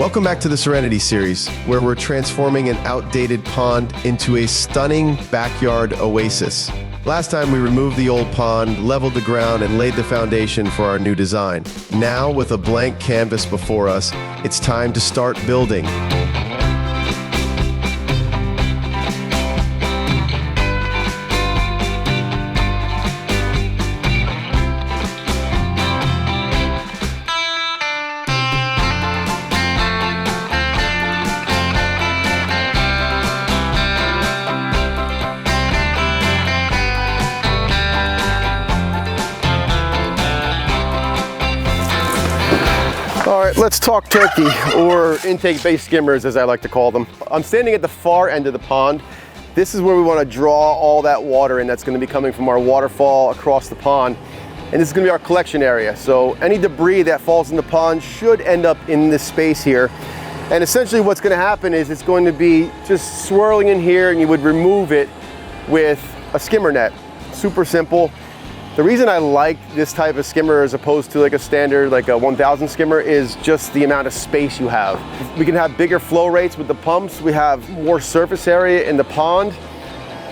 Welcome back to the Serenity Series, where we're transforming an outdated pond into a stunning backyard oasis. Last time we removed the old pond, leveled the ground, and laid the foundation for our new design. Now, with a blank canvas before us, it's time to start building. All right, let's talk turkey, or intake-based skimmers as I like to call them. I'm standing at the far end of the pond. This is where we want to draw all that water in that's going to be coming from our waterfall across the pond. And this is going to be our collection area. So any debris that falls in the pond should end up in this space here. And essentially what's going to happen is it's going to be just swirling in here, and you would remove it with a skimmer net. Super simple. The reason I like this type of skimmer as opposed to like a standard, like a 1000 skimmer, is just the amount of space you have. We can have bigger flow rates with the pumps. We have more surface area in the pond.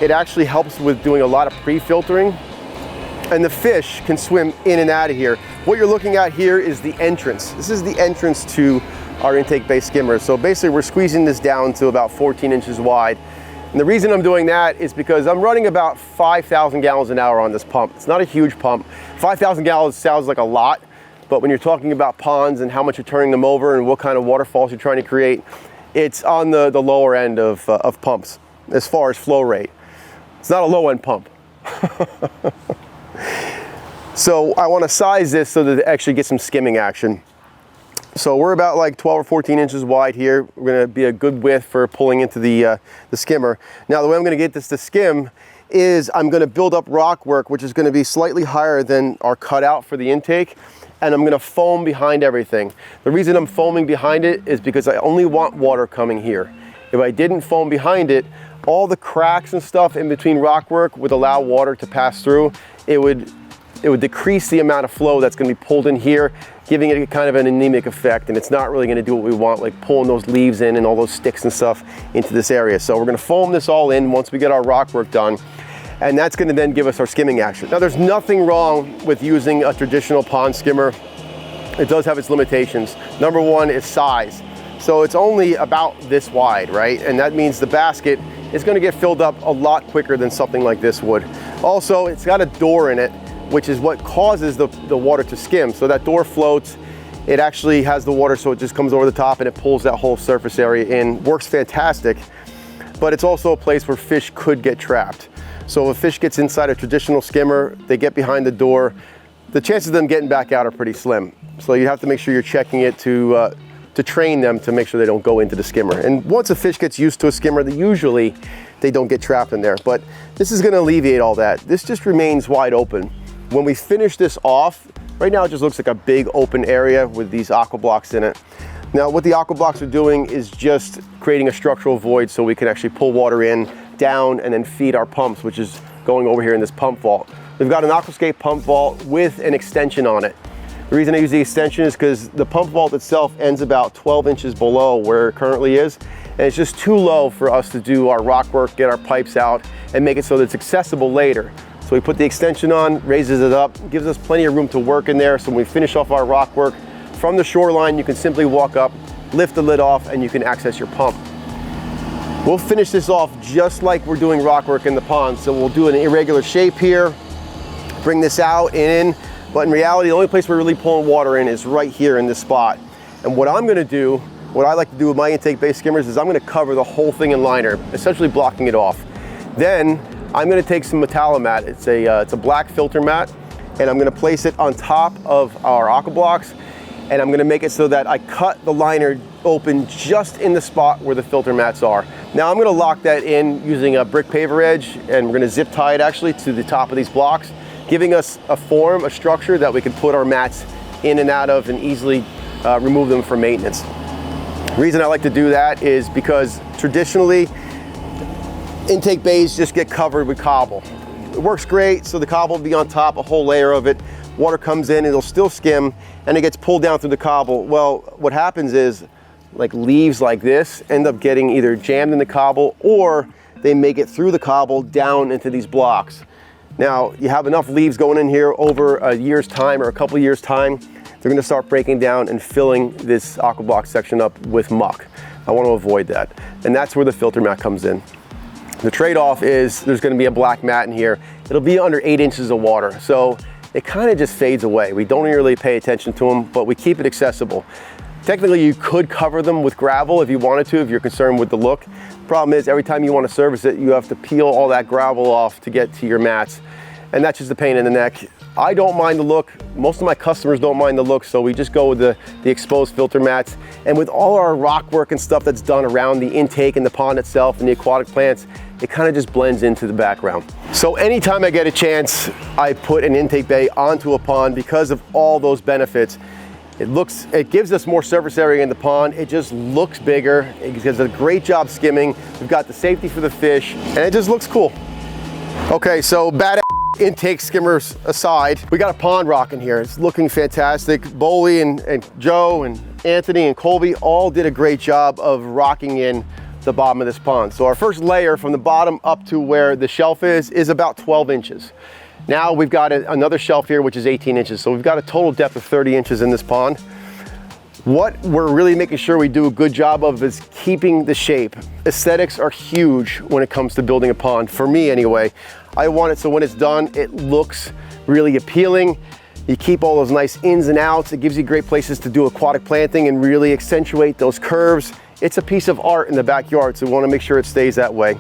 It actually helps with doing a lot of pre-filtering. And the fish can swim in and out of here. What you're looking at here is the entrance. This is the entrance to our intake-based skimmer. So basically we're squeezing this down to about 14 inches wide. And the reason I'm doing that is because I'm running about 5,000 gallons an hour on this pump. It's not a huge pump. 5,000 gallons sounds like a lot, but when you're talking about ponds and how much you're turning them over and what kind of waterfalls you're trying to create, it's on the lower end of pumps as far as flow rate. It's not a low-end pump. So I want to size this so that it actually gets some skimming action. So we're about like 12 or 14 inches wide here. We're going to be a good width for pulling into the skimmer. Now the way I'm going to get this to skim is I'm going to build up rock work, which is going to be slightly higher than our cutout for the intake, and I'm going to foam behind everything. The reason I'm foaming behind it is because I only want water coming here. If I didn't foam behind it, all the cracks and stuff in between rock work would allow water to pass through. It would decrease the amount of flow that's going to be pulled in here, giving it kind of an anemic effect, and it's not really going to do what we want, like pulling those leaves in and all those sticks and stuff into this area. So we're going to foam this all in once we get our rock work done, and that's going to then give us our skimming action. Now there's nothing wrong with using a traditional pond skimmer. It does have its limitations. Number one is size. So it's only about this wide, right? And that means the basket is going to get filled up a lot quicker than something like this would. Also, it's got a door in it, which is what causes the water to skim. So that door floats, it actually has the water, so it just comes over the top and it pulls that whole surface area in. Works fantastic, but it's also a place where fish could get trapped. So if a fish gets inside a traditional skimmer, they get behind the door, the chances of them getting back out are pretty slim. So you have to make sure you're checking it to train them to make sure they don't go into the skimmer. And once a fish gets used to a skimmer, they don't get trapped in there. But this is gonna alleviate all that. This just remains wide open. When we finish this off, right now it just looks like a big open area with these aqua blocks in it. Now what the aqua blocks are doing is just creating a structural void so we can actually pull water in, down, and then feed our pumps, which is going over here in this pump vault. We've got an aquascape pump vault with an extension on it. The reason I use the extension is because the pump vault itself ends about 12 inches below where it currently is, and it's just too low for us to do our rock work, get our pipes out, and make it so that it's accessible later. So we put the extension on, raises it up, gives us plenty of room to work in there. So when we finish off our rock work from the shoreline, you can simply walk up, lift the lid off, and you can access your pump. We'll finish this off just like we're doing rock work in the pond. So we'll do an irregular shape here, bring this out and in, but in reality, the only place we're really pulling water in is right here in this spot. And what I'm gonna do, what I like to do with my intake-based skimmers is I'm gonna cover the whole thing in liner, essentially blocking it off. Then I'm going to take some Metalamat. It's a black filter mat, and I'm going to place it on top of our aqua blocks, and I'm going to make it so that I cut the liner open just in the spot where the filter mats are. Now I'm going to lock that in using a brick paver edge, and we're going to zip tie it actually to the top of these blocks, giving us a form, a structure that we can put our mats in and out of and easily remove them for maintenance. The reason I like to do that is because traditionally intake bays just get covered with cobble. It works great, so the cobble will be on top, a whole layer of it. Water comes in, it'll still skim, and it gets pulled down through the cobble. Well, what happens is like leaves like this end up getting either jammed in the cobble or they make it through the cobble down into these blocks. Now, you have enough leaves going in here over a year's time or a couple years time, they're gonna start breaking down and filling this aqua block section up with muck. I want to avoid that. And that's where the filter mat comes in. The trade-off is there's gonna be a black mat in here. It'll be under 8 inches of water. So it kind of just fades away. We don't really pay attention to them, but we keep it accessible. Technically, you could cover them with gravel if you wanted to, if you're concerned with the look. The problem is every time you want to service it, you have to peel all that gravel off to get to your mats. And that's just a pain in the neck. I don't mind the look. Most of my customers don't mind the look, so we just go with the exposed filter mats. And with all our rock work and stuff that's done around the intake and the pond itself and the aquatic plants, it kind of just blends into the background. So anytime I get a chance, I put an intake bay onto a pond because of all those benefits. It gives us more surface area in the pond. It just looks bigger. It does a great job skimming. We've got the safety for the fish, and it just looks cool. Okay, so badass intake skimmers aside, we got a pond rock in here. It's looking fantastic. Boley and Joe and Anthony and Colby all did a great job of rocking in the bottom of this pond. So our first layer from the bottom up to where the shelf is about 12 inches. Now we've got another shelf here, which is 18 inches. So we've got a total depth of 30 inches in this pond. What we're really making sure we do a good job of is keeping the shape. Aesthetics are huge when it comes to building a pond, for me anyway. I want it so when it's done, it looks really appealing. You keep all those nice ins and outs. It gives you great places to do aquatic planting and really accentuate those curves. It's a piece of art in the backyard, so we want to make sure it stays that way.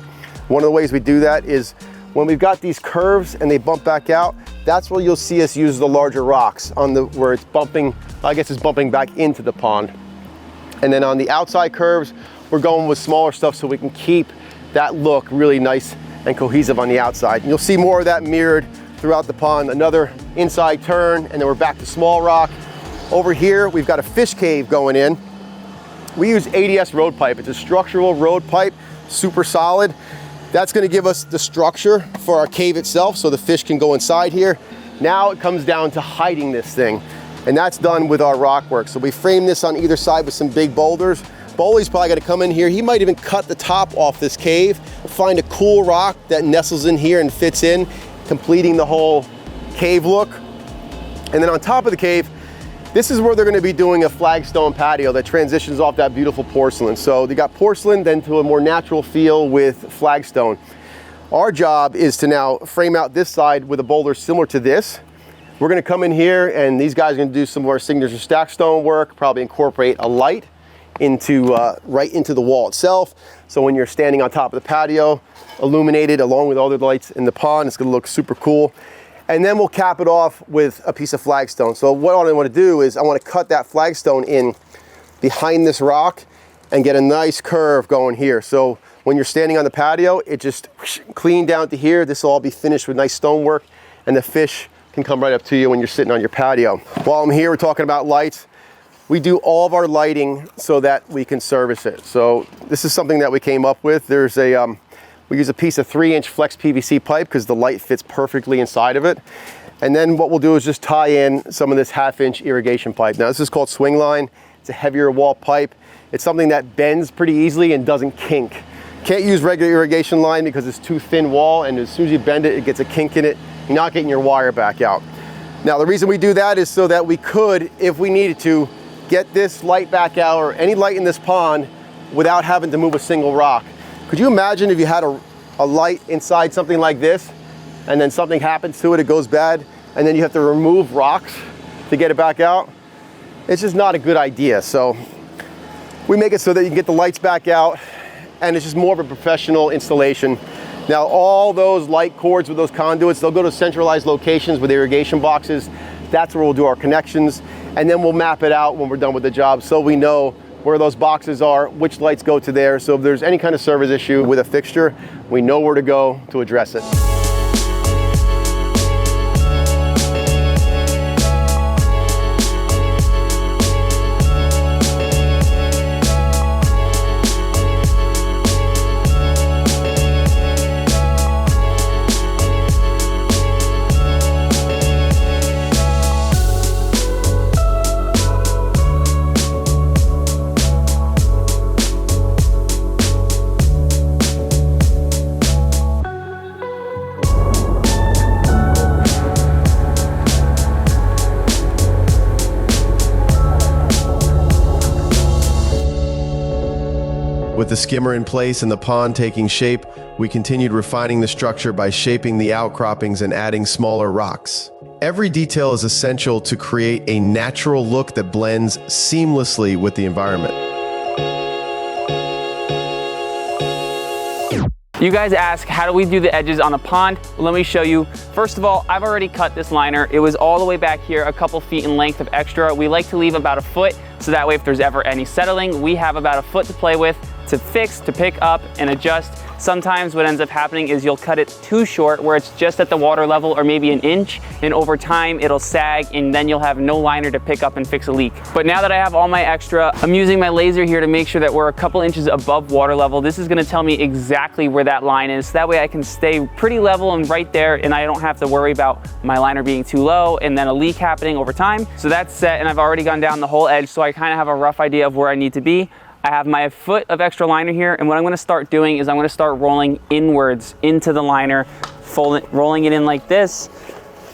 One of the ways we do that is when we've got these curves and they bump back out, that's where you'll see us use the larger rocks on where it's bumping, I guess it's bumping back into the pond. And then on the outside curves, we're going with smaller stuff so we can keep that look really nice and cohesive on the outside. And you'll see more of that mirrored throughout the pond. Another inside turn, and then we're back to small rock. Over here, we've got a fish cave going in. We use ADS road pipe. It's a structural road pipe, super solid. That's gonna give us the structure for our cave itself so the fish can go inside here. Now it comes down to hiding this thing, and that's done with our rock work. So we frame this on either side with some big boulders. Boley's probably gonna come in here. He might even cut the top off this cave, find a cool rock that nestles in here and fits in, completing the whole cave look. And then on top of the cave, this is where they're gonna be doing a flagstone patio that transitions off that beautiful porcelain. So they got porcelain, then to a more natural feel with flagstone. Our job is to now frame out this side with a boulder similar to this. We're gonna come in here and these guys are gonna do some more signature stack stone work, probably incorporate a light into right into the wall itself. So when you're standing on top of the patio, illuminated along with all the lights in the pond, it's gonna look super cool. And then we'll cap it off with a piece of flagstone. So what I want to do is I want to cut that flagstone in behind this rock and get a nice curve going here. So when you're standing on the patio, it just clean down to here. This will all be finished with nice stonework, and the fish can come right up to you when you're sitting on your patio. While I'm here, we're talking about lights. We do all of our lighting so that we can service it. So this is something that we came up with. There's we use a piece of 3-inch flex PVC pipe because the light fits perfectly inside of it. And then what we'll do is just tie in some of this 1/2-inch irrigation pipe. Now this is called swing line. It's a heavier wall pipe. It's something that bends pretty easily and doesn't kink. Can't use regular irrigation line because it's too thin wall, and as soon as you bend it, it gets a kink in it. You're not getting your wire back out. Now the reason we do that is so that we could, if we needed to, get this light back out or any light in this pond without having to move a single rock. Could you imagine if you had a light inside something like this and then something happens to it, it goes bad, and then you have to remove rocks to get it back out? It's just not a good idea. So we make it so that you can get the lights back out, and it's just more of a professional installation. Now all those light cords with those conduits, they'll go to centralized locations with irrigation boxes. That's where we'll do our connections, and then we'll map it out when we're done with the job so we know where those boxes are, which lights go to there. So if there's any kind of service issue with a fixture, we know where to go to address it. With the skimmer in place and the pond taking shape, we continued refining the structure by shaping the outcroppings and adding smaller rocks. Every detail is essential to create a natural look that blends seamlessly with the environment. You guys ask, how do we do the edges on a pond? Well, let me show you. First of all, I've already cut this liner. It was all the way back here, a couple feet in length of extra. We like to leave about a foot, so that way if there's ever any settling, we have about a foot to play with, to fix, to pick up, and adjust. Sometimes what ends up happening is you'll cut it too short where it's just at the water level or maybe an inch, and over time it'll sag and then you'll have no liner to pick up and fix a leak. But now that I have all my extra, I'm using my laser here to make sure that we're a couple inches above water level. This is gonna tell me exactly where that line is. That way I can stay pretty level and right there, and I don't have to worry about my liner being too low and then a leak happening over time. So that's set, and I've already gone down the whole edge, so I kind of have a rough idea of where I need to be. I have my foot of extra liner here, and what I'm gonna start doing is I'm gonna start rolling inwards into the liner, rolling it in like this,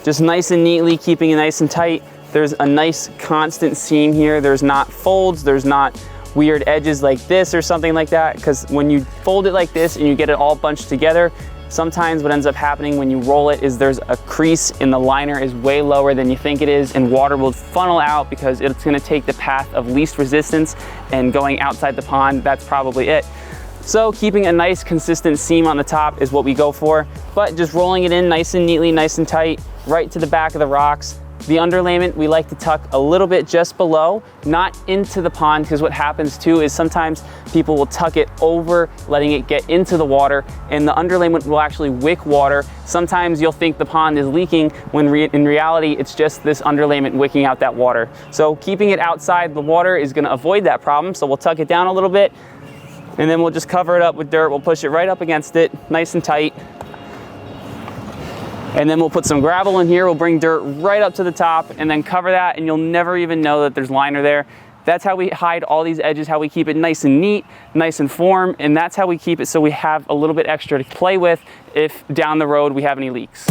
just nice and neatly, keeping it nice and tight. There's a nice constant seam here. There's not folds, there's not weird edges like this or something like that, because when you fold it like this and you get it all bunched together, sometimes what ends up happening when you roll it is there's a crease and the liner is way lower than you think it is, and water will funnel out because it's gonna take the path of least resistance, and going outside the pond, that's probably it. So keeping a nice consistent seam on the top is what we go for, but just rolling it in nice and neatly, nice and tight, right to the back of the rocks. The underlayment, we like to tuck a little bit just below, not into the pond, because what happens too is sometimes people will tuck it over, letting it get into the water, and the underlayment will actually wick water. Sometimes you'll think the pond is leaking when in reality it's just this underlayment wicking out that water. So keeping it outside the water is going to avoid that problem. So we'll tuck it down a little bit, and then we'll just cover it up with dirt. We'll push it right up against it, nice and tight. And then we'll put some gravel in here. We'll bring dirt right up to the top and then cover that, and you'll never even know that there's liner there. That's how we hide all these edges, how we keep it nice and neat, nice and form, and that's how we keep it so we have a little bit extra to play with if down the road we have any leaks.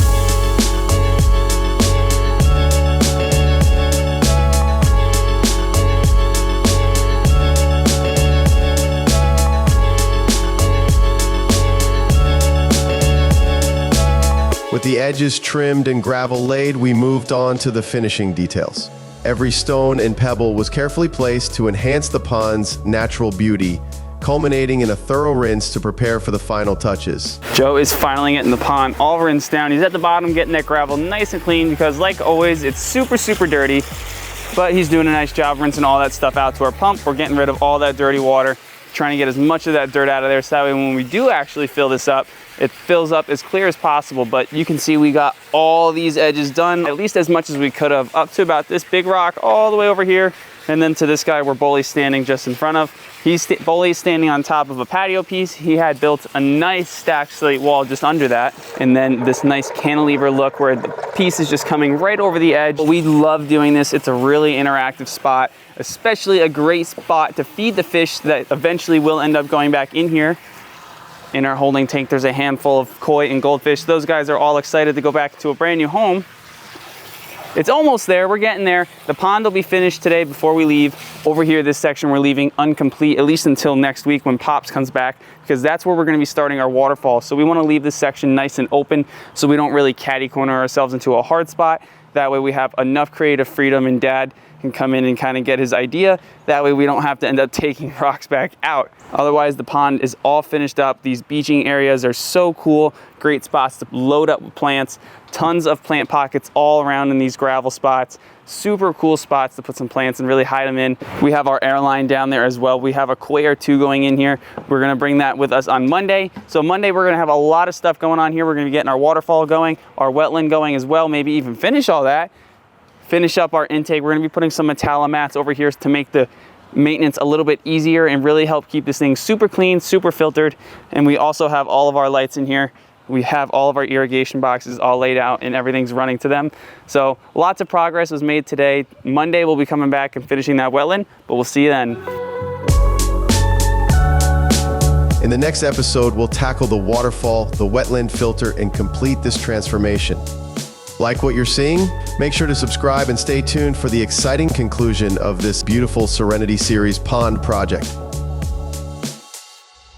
With the edges trimmed and gravel laid, we moved on to the finishing details. Every stone and pebble was carefully placed to enhance the pond's natural beauty, culminating in a thorough rinse to prepare for the final touches. Joe is finally getting the pond all rinsed down. He's at the bottom getting that gravel nice and clean because, like always, it's super, super dirty. But he's doing a nice job rinsing all that stuff out to our pump. We're getting rid of all that dirty water, trying to get as much of that dirt out of there so that way when we do actually fill this up, it fills up as clear as possible. But you can see we got all these edges done, at least as much as we could have, up to about this big rock all the way over here, and then to this guy where Bully's standing just in front of. Bully's standing on top of a patio piece. He had built a nice stacked slate wall just under that, and then this nice cantilever look where the piece is just coming right over the edge. We love doing this. It's a really interactive spot, especially a great spot to feed the fish that eventually will end up going back in here. In our holding tank, there's a handful of koi and goldfish. Those guys are all excited to go back to a brand new home. It's almost there, we're getting there. The pond will be finished today before we leave. Over here, this section we're leaving incomplete, at least until next week when Pops comes back, because that's where we're gonna be starting our waterfall. So we wanna leave this section nice and open so we don't really catty corner ourselves into a hard spot. That way we have enough creative freedom and Dad can come in and kind of get his idea. That way we don't have to end up taking rocks back out. Otherwise, the pond is all finished up. These beaching areas are so cool. Great spots to load up with plants. Tons of plant pockets all around in these gravel spots. Super cool spots to put some plants and really hide them in. We have our airline down there as well. We have a koi or two going in here. We're gonna bring that with us on Monday. So Monday, we're gonna have a lot of stuff going on here. We're gonna be getting our waterfall going, our wetland going as well, maybe even finish all that. Finish up our intake. We're gonna be putting some Metallimats over here to make the maintenance a little bit easier and really help keep this thing super clean, super filtered. And we also have all of our lights in here. We have all of our irrigation boxes all laid out and everything's running to them. So lots of progress was made today. Monday we'll be coming back and finishing that wetland, but we'll see you then. In the next episode, we'll tackle the waterfall, the wetland filter, and complete this transformation. Like what you're seeing? Make sure to subscribe and stay tuned for the exciting conclusion of this beautiful Serenity Series pond project.